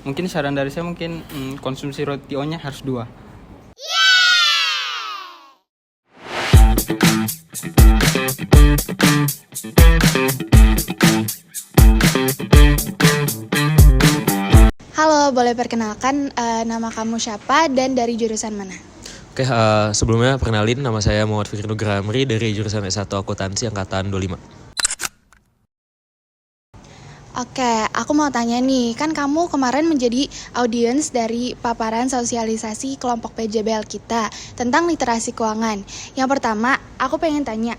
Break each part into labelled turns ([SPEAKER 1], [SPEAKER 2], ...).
[SPEAKER 1] Mungkin saran dari saya mungkin konsumsi roti O-nya harus 2.
[SPEAKER 2] Halo, boleh perkenalkan nama kamu siapa dan dari jurusan mana?
[SPEAKER 3] Oke, sebelumnya perkenalin, nama saya Muhammad Fikri Nugraha Amri dari jurusan S1 Akuntansi angkatan 25.
[SPEAKER 2] Oke, aku mau tanya nih, kan kamu kemarin menjadi audiens dari paparan sosialisasi kelompok PJBL kita tentang literasi keuangan. Yang pertama, aku pengen tanya,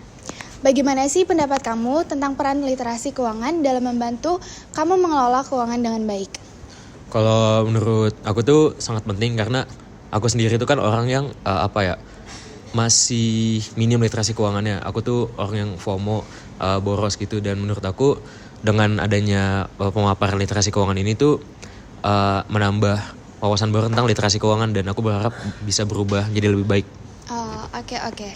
[SPEAKER 2] bagaimana sih pendapat kamu tentang peran literasi keuangan dalam membantu kamu mengelola keuangan dengan baik?
[SPEAKER 3] Kalau menurut aku tuh sangat penting karena aku sendiri tuh kan orang yang masih minim literasi keuangannya. Aku tuh orang yang FOMO, boros gitu, dan menurut aku dengan adanya pemaparan literasi keuangan ini tuh menambah wawasan baru tentang literasi keuangan, dan aku berharap bisa berubah jadi lebih baik.
[SPEAKER 2] Oh, oke.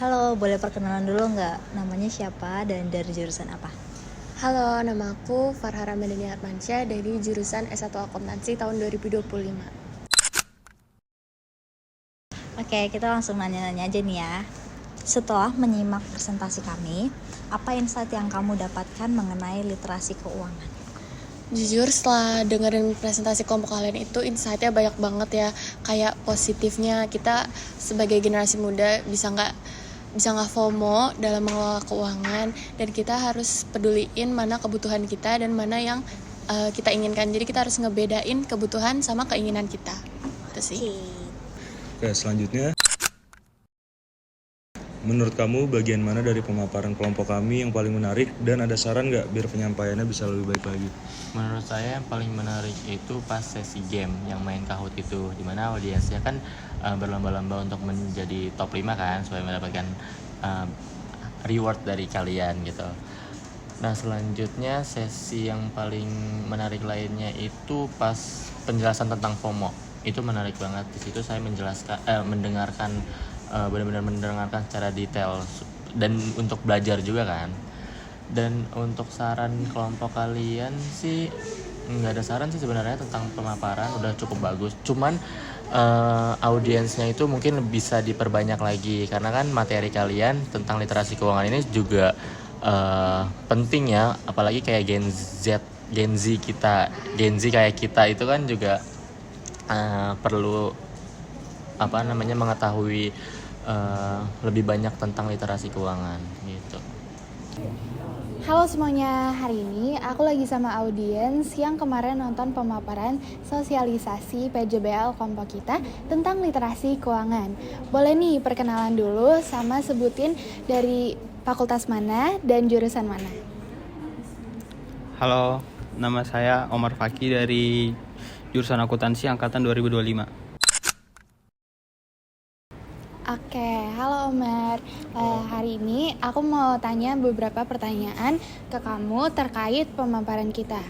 [SPEAKER 4] Halo, boleh perkenalan dulu nggak? Namanya siapa dan dari jurusan apa?
[SPEAKER 5] Halo, nama aku Farhara Madani Armansyah dari jurusan S1 Akuntansi tahun 2025.
[SPEAKER 4] Oke, kita langsung nanya-nanya aja nih ya. Setelah menyimak presentasi kami, apa insight yang kamu dapatkan mengenai literasi keuangan?
[SPEAKER 5] Jujur setelah dengerin presentasi kelompok kalian itu insight-nya banyak banget ya. Kayak positifnya kita sebagai generasi muda bisa nggak FOMO dalam mengelola keuangan, dan kita harus peduliin mana kebutuhan kita dan mana yang kita inginkan. Jadi kita harus ngebedain kebutuhan sama keinginan kita. Itu sih.
[SPEAKER 6] Oke, selanjutnya, menurut kamu bagian mana dari pemaparan kelompok kami yang paling menarik, dan ada saran nggak biar penyampaiannya bisa lebih baik lagi?
[SPEAKER 7] Menurut saya yang paling menarik itu pas sesi game yang main Kahoot itu, dimana audiensnya kan berlomba-lomba untuk menjadi top 5 kan, supaya mendapatkan reward dari kalian gitu. Nah, selanjutnya sesi yang paling menarik lainnya itu pas penjelasan tentang FOMO. Itu menarik banget. Di situ saya mendengarkan benar-benar mendengarkan secara detail dan untuk belajar juga kan. Dan untuk saran kelompok kalian sih nggak ada saran sih sebenarnya tentang pemaparan, udah cukup bagus. Cuman audiensnya itu mungkin bisa diperbanyak lagi, karena kan materi kalian tentang literasi keuangan ini juga penting ya, apalagi kayak Gen Z kayak kita itu kan juga perlu mengetahui lebih banyak tentang literasi keuangan gitu.
[SPEAKER 2] Halo semuanya, hari ini aku lagi sama audiens yang kemarin nonton pemaparan sosialisasi PJBL kelompok kita tentang literasi keuangan. Boleh nih perkenalan dulu sama sebutin dari fakultas mana dan jurusan mana.
[SPEAKER 1] Halo, nama saya Omar Faki dari jurusan akuntansi angkatan 2025.
[SPEAKER 2] Oke, halo Omar. Hari ini aku mau tanya beberapa pertanyaan ke kamu terkait pemaparan kita.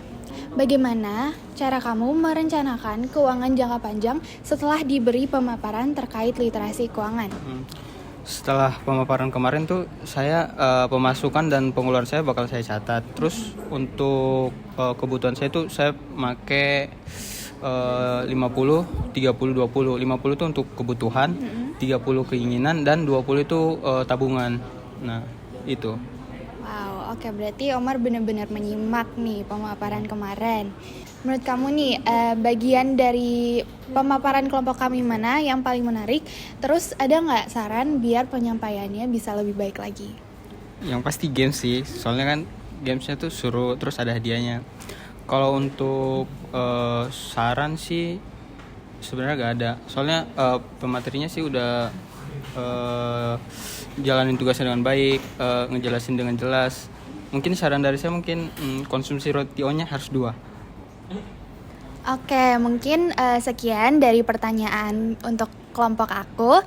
[SPEAKER 2] Bagaimana cara kamu merencanakan keuangan jangka panjang setelah diberi pemaparan terkait literasi keuangan?
[SPEAKER 1] Setelah pemaparan kemarin tuh saya pemasukan dan pengeluaran saya bakal saya catat. Terus untuk kebutuhan saya tuh saya pakai 50, 30, 20. 50 itu untuk kebutuhan, 30 keinginan, dan 20 itu tabungan. Nah, itu.
[SPEAKER 2] Wow, oke, berarti Omar benar-benar menyimak nih pemaparan kemarin. Menurut kamu nih, bagian dari pemaparan kelompok kami mana yang paling menarik? Terus ada nggak saran biar penyampaiannya bisa lebih baik lagi?
[SPEAKER 1] Yang pasti games sih, soalnya kan gamesnya tuh seru, terus ada hadiahnya. Kalau untuk saran sih sebenarnya gak ada, soalnya pematerinya sih udah jalanin tugasnya dengan baik, ngejelasin dengan jelas. Mungkin saran dari saya mungkin konsumsi roti O-nya harus 2.
[SPEAKER 2] Oke, mungkin sekian dari pertanyaan untuk kelompok aku.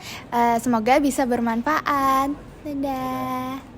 [SPEAKER 2] Semoga bisa bermanfaat. Dadah.